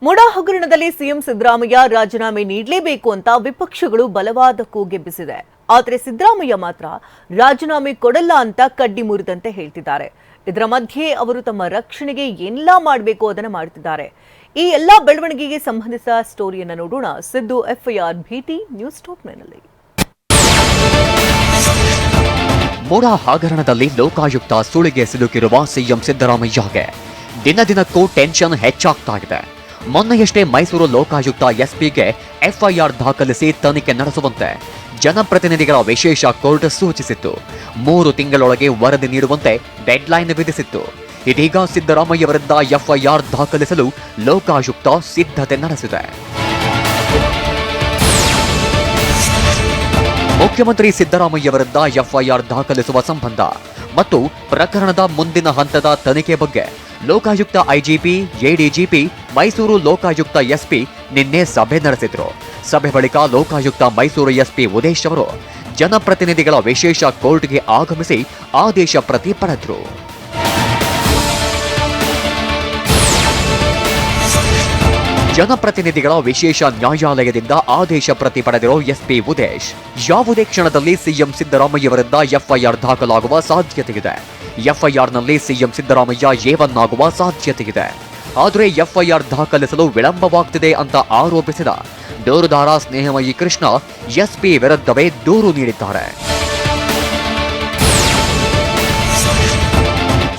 ಮುಡಾ ಹಗರಣದಲ್ಲಿ ಸಿಎಂ ಸಿದ್ದರಾಮಯ್ಯ ರಾಜೀನಾಮೆ ನೀಡಲೇಬೇಕು ಅಂತ ವಿಪಕ್ಷಗಳು ಬಲವಾದ ಕೂಗೆಬ್ಬಿಸಿದೆ. ಆದರೆ ಸಿದ್ದರಾಮಯ್ಯ ಮಾತ್ರ ರಾಜೀನಾಮೆ ಕೊಡಲ್ಲ ಅಂತ ಕಡ್ಡಿ ಮುರಿದಂತೆ ಹೇಳ್ತಿದ್ದಾರೆ. ಇದರ ಮಧ್ಯೆ ಅವರು ತಮ್ಮ ರಕ್ಷಣೆಗೆ ಏನೆಲ್ಲ ಮಾಡಬೇಕು ಅದನ್ನು ಮಾಡುತ್ತಿದ್ದಾರೆ. ಈ ಎಲ್ಲಾ ಬೆಳವಣಿಗೆಗೆ ಸಂಬಂಧಿಸಿದ ಸ್ಟೋರಿಯನ್ನು ನೋಡೋಣ. ಸಿದ್ದು ಎಫ್ಐಆರ್ ಭೀತಿ ನ್ಯೂಸ್ ಟಾಪ್ನಲ್ಲಿ. ಮುಡಾ ಹಗರಣದಲ್ಲಿ ಲೋಕಾಯುಕ್ತ ಸುಳಿಗೆ ಸಿಲುಕಿರುವ ಸಿಎಂ ಸಿದ್ದರಾಮಯ್ಯಗೆ ದಿನದಿನಕ್ಕೂ ಟೆನ್ಷನ್ ಹೆಚ್ಚಾಗ್ತಾ ಇದೆ. ಮೊನ್ನೆಯಷ್ಟೇ ಮೈಸೂರು ಲೋಕಾಯುಕ್ತ ಎಸ್ಪಿಗೆ ಎಫ್ಐಆರ್ ದಾಖಲಿಸಿ ತನಿಖೆ ನಡೆಸುವಂತೆ ಜನಪ್ರತಿನಿಧಿಗಳ ವಿಶೇಷ ಕೋರ್ಟ್ ಸೂಚಿಸಿತ್ತು. 3 ತಿಂಗಳೊಳಗೆ ವರದಿ ನೀಡುವಂತೆ ಡೆಡ್ಲೈನ್ ವಿಧಿಸಿತ್ತು. ಇದೀಗ ಸಿದ್ದರಾಮಯ್ಯ ವಿರುದ್ಧ ಎಫ್ಐಆರ್ ದಾಖಲಿಸಲು ಲೋಕಾಯುಕ್ತ ಸಿದ್ಧತೆ ನಡೆಸಿದೆ. ಮುಖ್ಯಮಂತ್ರಿ ಸಿದ್ದರಾಮಯ್ಯ ವಿರುದ್ಧ ಎಫ್ಐಆರ್ ದಾಖಲಿಸುವ ಸಂಬಂಧ ಮತ್ತು ಪ್ರಕರಣದ ಮುಂದಿನ ಹಂತದ ತನಿಖೆ ಬಗ್ಗೆ Lokayukta IGP, ADGP, Mysuru Lokayukta SP ನಿನ್ನೆ ಸಭೆ ನಡೆಸಿದ್ರು. ಸಭೆ ಬಳಿಕ ಲೋಕಾಯುಕ್ತ ಮೈಸೂರು ಎಸ್ಪಿ ಉದೇಶ್ ಅವರು ಜನಪ್ರತಿನಿಧಿಗಳ ವಿಶೇಷ ಕೋರ್ಟ್ಗೆ ಆಗಮಿಸಿ ಆದೇಶ ಪ್ರತಿ ಪಡೆದ್ರು. ಜನಪ್ರತಿನಿಧಿಗಳ ವಿಶೇಷ ನ್ಯಾಯಾಲಯದಿಂದ ಆದೇಶ ಪ್ರತಿ ಪಡೆದಿರೋ ಎಸ್ಪಿ ಉದೇಶ್, ಯಾವುದೇ ಕ್ಷಣದಲ್ಲಿ ಸಿಎಂ ಸಿದ್ದರಾಮಯ್ಯ ವಿರುದ್ಧ ಎಫ್ಐಆರ್ ದಾಖಲಾಗುವ ಸಾಧ್ಯತೆಯಿದೆ. ಎಫ್ಐಆರ್ನಲ್ಲಿ ಸಿಎಂ ಸಿದ್ದರಾಮಯ್ಯ A1 ಆಗುವ ಸಾಧ್ಯತೆಯಿದೆ. ಆದರೆ ಎಫ್ಐಆರ್ ದಾಖಲಿಸಲು ವಿಳಂಬವಾಗ್ತಿದೆ ಅಂತ ಆರೋಪಿಸಿದ ದೂರುದಾರ ಸ್ನೇಹಮಯಿ ಕೃಷ್ಣ ಎಸ್ಪಿ ವಿರುದ್ಧವೇ ದೂರು ನೀಡಿದ್ದಾರೆ.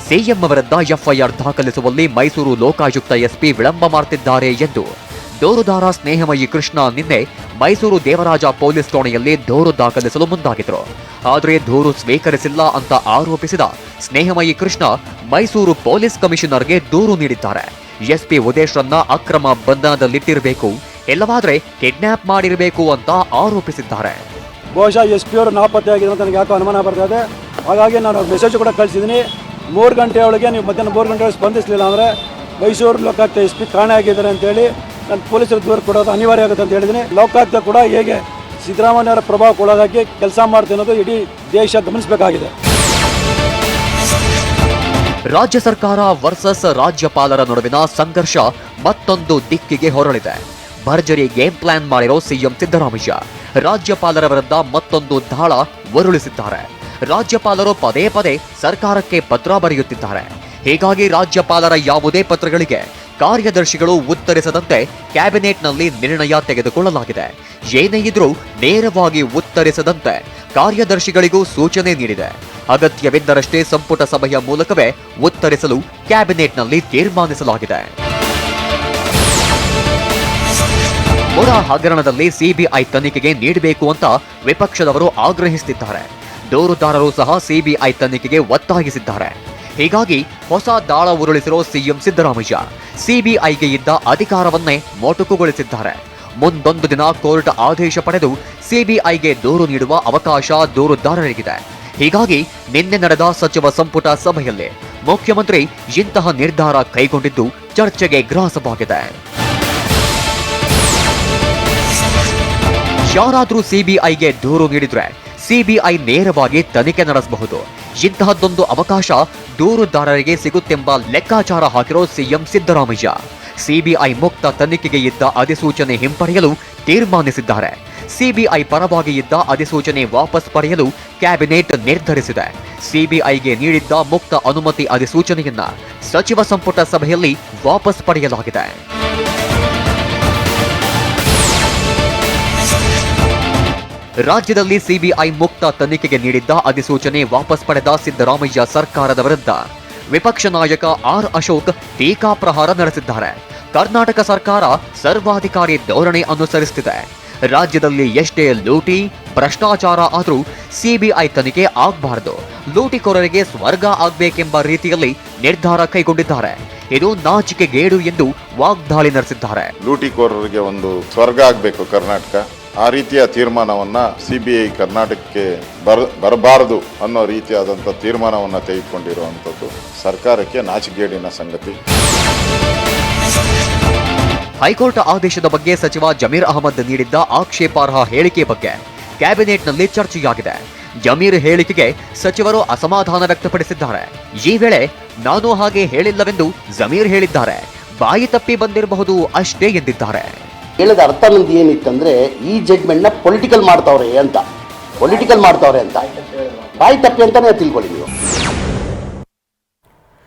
ಸಿಎಂ ವಿರುದ್ಧ ಎಫ್ಐಆರ್ ದಾಖಲಿಸುವಲ್ಲಿ ಮೈಸೂರು ಲೋಕಾಯುಕ್ತ ಎಸ್ಪಿ ವಿಳಂಬ ಮಾಡುತ್ತಿದ್ದಾರೆ ಎಂದು ದೂರುದಾರ ಸ್ನೇಹಮಯಿ ಕೃಷ್ಣ ನಿನ್ನೆ ಮೈಸೂರು ದೇವರಾಜ ಪೊಲೀಸ್ ಠಾಣೆಯಲ್ಲಿ ದೂರು ದಾಖಲಿಸಲು ಮುಂದಾಗಿದ್ರು. ಆದರೆ ದೂರು ಸ್ವೀಕರಿಸಿಲ್ಲ ಅಂತ ಆರೋಪಿಸಿದ ಸ್ನೇಹಮಯಿ ಕೃಷ್ಣ ಮೈಸೂರು ಪೊಲೀಸ್ ಕಮಿಷನರ್ಗೆ ದೂರು ನೀಡಿದ್ದಾರೆ. ಎಸ್ಪಿ ಉದೇಶ್ರನ್ನ ಅಕ್ರಮ ಬಂಧನದಲ್ಲಿಟ್ಟಿರಬೇಕು, ಇಲ್ಲವಾದ್ರೆ ಕಿಡ್ನಾಪ್ ಮಾಡಿರಬೇಕು ಅಂತ ಆರೋಪಿಸಿದ್ದಾರೆ. ಬಹುಶಃ ಎಸ್ಪಿ ಅವರು ನಾಪತ್ತೆ ಆಗಿದೆ ಅಂತ ನನಗೆ ಯಾಕೋ ಅನುಮಾನ ಬರ್ತಾ ಇದೆ. ಹಾಗಾಗಿ ನಾನು ಮೆಸೇಜ್ ಕೂಡ ಕಳಿಸಿದ್ದೀನಿ. 3 ಗಂಟೆ ಒಳಗೆ ನೀವು ಮಧ್ಯಾಹ್ನ 3 ಗಂಟೆ ಒಳಗೆ ಸ್ಪಂದಿಸಲಿಲ್ಲ ಅಂದರೆ ಮೈಸೂರು ಲೋಕಾಯುಕ್ತ ಎಸ್ಪಿ ಕಾಣೆ ಆಗಿದ್ದಾರೆ ಅಂತೇಳಿ ನಾನು ಪೊಲೀಸರು ದೂರು ಕೊಡೋದು ಅನಿವಾರ್ಯ ಆಗುತ್ತೆ ಅಂತ ಹೇಳಿದ್ದೀನಿ. ಲೋಕಾಯುಕ್ತ ಕೂಡ ಹೇಗೆ ಸಿದ್ದರಾಮಯ್ಯವರ ಪ್ರಭಾವಕ್ಕೊಳಗಾಗಿ ಕೆಲಸ ಮಾಡ್ತೀನಿ ಅನ್ನೋದು ಇಡೀ ದೇಶ ಗಮನಿಸಬೇಕಾಗಿದೆ. ರಾಜ್ಯ ಸರ್ಕಾರ ವರ್ಸಸ್ ರಾಜ್ಯಪಾಲರ ನಡುವಿನ ಸಂಘರ್ಷ ಮತ್ತೊಂದು ದಿಕ್ಕಿಗೆ ಹೊರಳಿದೆ. ಭರ್ಜರಿ ಗೇಮ್ ಪ್ಲಾನ್ ಮಾಡಿರೋ ಸಿಎಂ ಸಿದ್ದರಾಮಯ್ಯ ರಾಜ್ಯಪಾಲರ ವಿರುದ್ಧ ಮತ್ತೊಂದು ದಾಳ ಉರುಳಿಸಿದ್ದಾರೆ. ರಾಜ್ಯಪಾಲರು ಪದೇ ಪದೇ ಸರ್ಕಾರಕ್ಕೆ ಪತ್ರ ಬರೆಯುತ್ತಿದ್ದಾರೆ. ಹೀಗಾಗಿ ರಾಜ್ಯಪಾಲರ ಯಾವುದೇ ಪತ್ರಗಳಿಗೆ ಕಾರ್ಯದರ್ಶಿಗಳು ಉತ್ತರಿಸದಂತೆ ಕ್ಯಾಬಿನೆಟ್ನಲ್ಲಿ ನಿರ್ಣಯ ತೆಗೆದುಕೊಳ್ಳಲಾಗಿದೆ. ಏನೇ ಇದ್ರೂ ನೇರವಾಗಿ ಉತ್ತರಿಸದಂತೆ ಕಾರ್ಯದರ್ಶಿಗಳಿಗೂ ಸೂಚನೆ ನೀಡಿದೆ. ಅಗತ್ಯವಿದ್ದರಷ್ಟೇ ಸಂಪುಟ ಸಭೆಯ ಮೂಲಕವೇ ಉತ್ತರಿಸಲು ಕ್ಯಾಬಿನೆಟ್ನಲ್ಲಿ ತೀರ್ಮಾನಿಸಲಾಗಿದೆ. ಮುಡಾ ಹಗರಣದಲ್ಲಿ ಸಿಬಿಐ ತನಿಖೆಗೆ ನೀಡಬೇಕು ಅಂತ ವಿಪಕ್ಷದವರು ಆಗ್ರಹಿಸುತ್ತಿದ್ದಾರೆ. ದೂರುದಾರರು ಸಹ ಸಿಬಿಐ ತನಿಖೆಗೆ ಒತ್ತಾಯಿಸಿದ್ದಾರೆ. ಹೀಗಾಗಿ ಹೊಸ ದಾಳ ಉರುಳಿಸಿರೋ ಸಿಎಂ ಸಿದ್ದರಾಮಯ್ಯ ಸಿಬಿಐಗೆ ಇದ್ದ ಅಧಿಕಾರವನ್ನೇ ಮೊಟಕುಗೊಳಿಸಿದ್ದಾರೆ. ಮುಂದೊಂದು ದಿನ ಕೋರ್ಟ್ ಆದೇಶ ಪಡೆದು ಸಿಬಿಐಗೆ ದೂರು ನೀಡುವ ಅವಕಾಶ ದೂರುದಾರರಿಗಿದೆ. ಹೀಗಾಗಿ ನಿನ್ನೆ ನಡೆದ ಸಚಿವ ಸಂಪುಟ ಸಭೆಯಲ್ಲಿ ಮುಖ್ಯಮಂತ್ರಿ ಇಂತಹ ನಿರ್ಧಾರ ಕೈಗೊಂಡಿದ್ದು ಚರ್ಚೆಗೆ ಗ್ರಾಸವಾಗಿದೆ. ಯಾರಾದರೂ ಸಿಬಿಐಗೆ ದೂರು ನೀಡಿದ್ರೆ ಸಿಬಿಐ ನೇರವಾಗಿ ತನಿಖೆ ನಡೆಸಬಹುದು. ಇಂತಹದ್ದೊಂದು ಅವಕಾಶ ದೂರುದಾರರಿಗೆ ಸಿಗುತ್ತೆಂಬ ಲೆಕ್ಕಾಚಾರ ಹಾಕಿರೋ ಸಿಎಂ ಸಿದ್ದರಾಮಯ್ಯ ಸಿಬಿಐ ಮುಕ್ತ ತನಿಖೆಗೆ ಇದ್ದ ಅಧಿಸೂಚನೆ ಹಿಂಪಡೆಯಲು ತೀರ್ಮಾನಿಸಿದ್ದಾರೆ. ಸಿಬಿಐ ಪರವಾಗಿ ಇದ್ದ ಅಧಿಸೂಚನೆ ವಾಪಸ್ ಪಡೆಯಲು ಕ್ಯಾಬಿನೆಟ್ ನಿರ್ಧರಿಸಿದೆ. ಸಿಬಿಐಗೆ ನೀಡಿದ್ದ ಮುಕ್ತ ಅನುಮತಿ ಅಧಿಸೂಚನೆಯನ್ನ ಸಚಿವ ಸಂಪುಟ ಸಭೆಯಲ್ಲಿ ವಾಪಸ್ ಪಡೆಯಲಾಗಿದೆ. ರಾಜ್ಯದಲ್ಲಿ ಸಿಬಿಐ ಮುಕ್ತ ತನಿಖೆಗೆ ನೀಡಿದ್ದ ಅಧಿಸೂಚನೆ ವಾಪಸ್ ಪಡೆದ ಸಿದ್ದರಾಮಯ್ಯ ಸರ್ಕಾರದ ವಿರುದ್ಧ ವಿಪಕ್ಷ ನಾಯಕ ಆರ್ ಅಶೋಕ್ ಟೀಕಾಪ್ರಹಾರ ನಡೆಸಿದ್ದಾರೆ. ಕರ್ನಾಟಕ ಸರ್ಕಾರ ಸರ್ವಾಧಿಕಾರಿ ಧೋರಣೆ ಅನುಸರಿಸುತ್ತಿದೆ. ರಾಜ್ಯದಲ್ಲಿ ಎಷ್ಟೇ ಲೂಟಿ ಭ್ರಷ್ಟಾಚಾರ ಆದರೂ ಸಿಬಿಐ ತನಿಖೆ ಆಗಬಾರದು. ಲೂಟಿಕೋರರಿಗೆ ಸ್ವರ್ಗ ಆಗಬೇಕೆಂಬ ರೀತಿಯಲ್ಲಿ ನಿರ್ಧಾರ ಕೈಗೊಂಡಿದ್ದಾರೆ. ಇದು ನಾಚಿಕೆಗೇಡು ಎಂದು ವಾಗ್ದಾಳಿ ನಡೆಸಿದ್ದಾರೆ. ಲೂಟಿಕೋರರಿಗೆ ಒಂದು ಸ್ವರ್ಗ ಆಗಬೇಕು ಕರ್ನಾಟಕ, ಆ ರೀತಿಯ ತೀರ್ಮಾನವನ್ನ ಸಿಬಿಐ ಕರ್ನಾಟಕಕ್ಕೆ ಬರಬಾರದು ಅನ್ನೋ ರೀತಿಯಾದಂಥ ತೀರ್ಮಾನವನ್ನ ತೆಗೆದುಕೊಂಡಿರುವಂಥದ್ದು ಸರ್ಕಾರಕ್ಕೆ ನಾಚಿಕೆಗೇಡಿನ ಸಂಗತಿ. ಹೈಕೋರ್ಟ್ ಆದೇಶದ ಬಗ್ಗೆ ಸಚಿವ ಜಮೀರ್ ಅಹಮದ್ ನೀಡಿದ್ದ ಆಕ್ಷೇಪಾರ್ಹ ಹೇಳಿಕೆ ಬಗ್ಗೆ ಕ್ಯಾಬಿನೆಟ್ನಲ್ಲಿ ಚರ್ಚೆಯಾಗಿದೆ. ಜಮೀರ್ ಹೇಳಿಕೆಗೆ ಸಚಿವರು ಅಸಮಾಧಾನ ವ್ಯಕ್ತಪಡಿಸಿದ್ದಾರೆ. ಈ ವೇಳೆ ನಾನು ಹಾಗೆ ಹೇಳಿಲ್ಲವೆಂದು ಜಮೀರ್ ಹೇಳಿದ್ದಾರೆ. ಬಾಯಿ ತಪ್ಪಿ ಬಂದಿರಬಹುದು ಅಷ್ಟೇ ಎಂದಿದ್ದಾರೆ. ಹೇಳದ ಅರ್ಥ ನಂದು ಏನಿತ್ತಂದ್ರೆ ಈ ಜಡ್ಜ್ಮೆಂಟ್ನ ಪೊಲಿಟಿಕಲ್ ಮಾಡ್ತಾವ್ರೆ ಅಂತ ಬಾಯಿ ತಪ್ಪಿ ಅಂತಾನೆ ತಿಳ್ಕೊಳ್ಳಿ ನೀವು.